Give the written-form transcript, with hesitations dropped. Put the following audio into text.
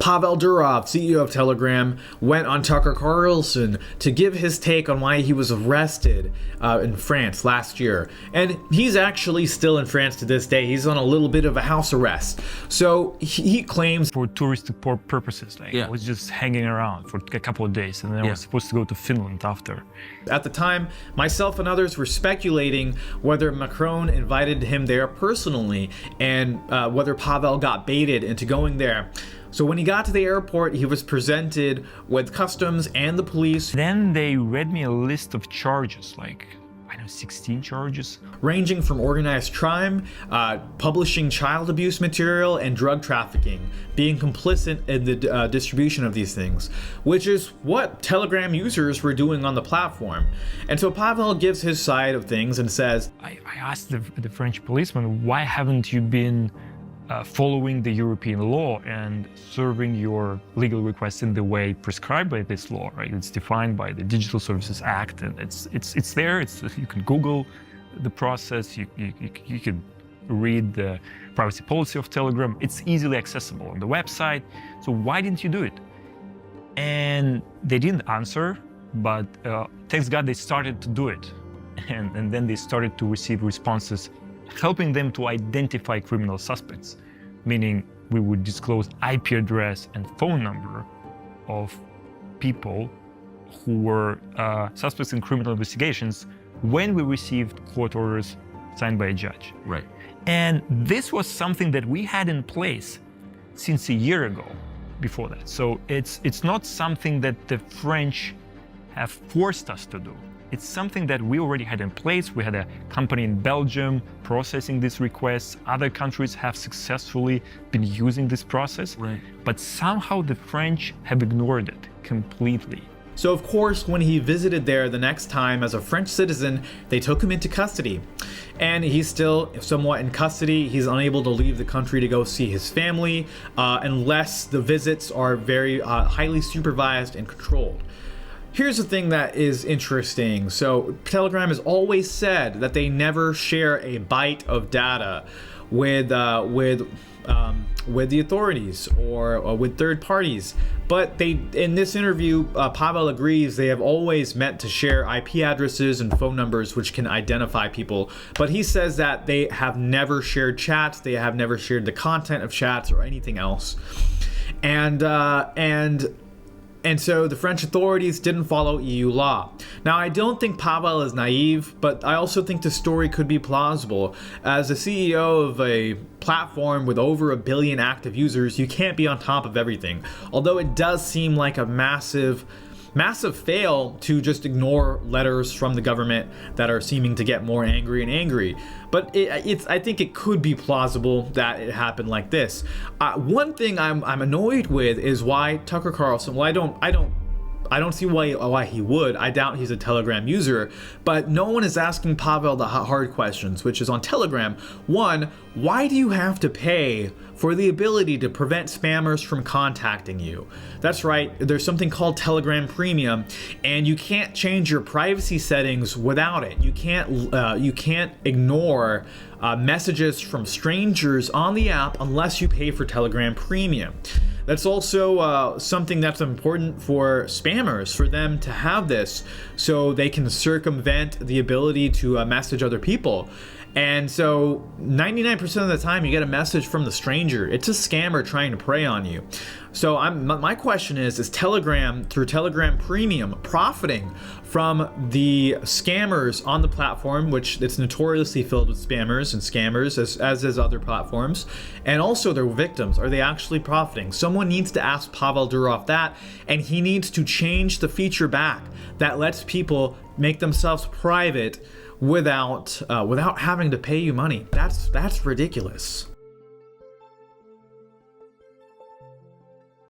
Pavel Durov, CEO of Telegram, went on Tucker Carlson to give his take on why he was arrested in France last year. And he's actually still in France to this day. He's on a little bit of a house arrest. So he claims for touristic purposes. I was just hanging around for a couple of days, and then I was supposed to go to Finland after. At the time, myself and others were speculating whether Macron invited him there personally and whether Pavel got baited into going there. So when he got to the airport, he was presented with customs and the police. Then they read me a list of charges, 16 charges. Ranging from organized crime, publishing child abuse material, and drug trafficking, being complicit in the distribution of these things, which is what Telegram users were doing on the platform. And so Pavel gives his side of things and says, I asked the French policeman, why haven't you been following the European law and serving your legal requests in the way prescribed by this law, right? It's defined by the Digital Services Act, and it's there. You can Google the process. You can read the privacy policy of Telegram. It's easily accessible on the website. So why didn't you do it? And they didn't answer, but thanks God they started to do it, and then they started to receive responses helping them to identify criminal suspects, meaning we would disclose IP address and phone number of people who were suspects in criminal investigations when we received court orders signed by a judge. Right. And this was something that we had in place since a year ago before that. So it's not something that the French have forced us to do. It's something that we already had in place. We had a company in Belgium processing these requests. Other countries have successfully been using this process. Right. But somehow the French have ignored it completely. So of course, when he visited there the next time as a French citizen, they took him into custody. And he's still somewhat in custody. He's unable to leave the country to go see his family unless the visits are very highly supervised and controlled. Here's the thing that is interesting. So Telegram has always said that they never share a byte of data with the authorities or with third parties. But in this interview, Pavel agrees they have always meant to share IP addresses and phone numbers which can identify people. But he says that they have never shared chats, they have never shared the content of chats or anything else. And so the French authorities didn't follow EU law. Now, I don't think Pavel is naive, but I also think the story could be plausible. As a CEO of a platform with over 1 billion active users, you can't be on top of everything. Although it does seem like a massive fail to just ignore letters from the government that are seeming to get more angry and angry. But I think it could be plausible that it happened like this. One thing I'm annoyed with is why Tucker Carlson. Well, I don't see why he would. I doubt he's a Telegram user, but no one is asking Pavel the hard questions, which is on Telegram. One, why do you have to pay for the ability to prevent spammers from contacting you? That's right, there's something called Telegram Premium, and you can't change your privacy settings without it. You can't ignore messages from strangers on the app unless you pay for Telegram Premium. That's also something that's important for spammers, for them to have this so they can circumvent the ability to message other people. And so 99% of the time you get a message from the stranger. It's a scammer trying to prey on you. So my question is Telegram, through Telegram Premium, profiting from the scammers on the platform, which it's notoriously filled with spammers and scammers, as is other platforms, and also their victims? Are they actually profiting? Someone needs to ask Pavel Durov that, and he needs to change the feature back that lets people make themselves private without having to pay you money. That's ridiculous.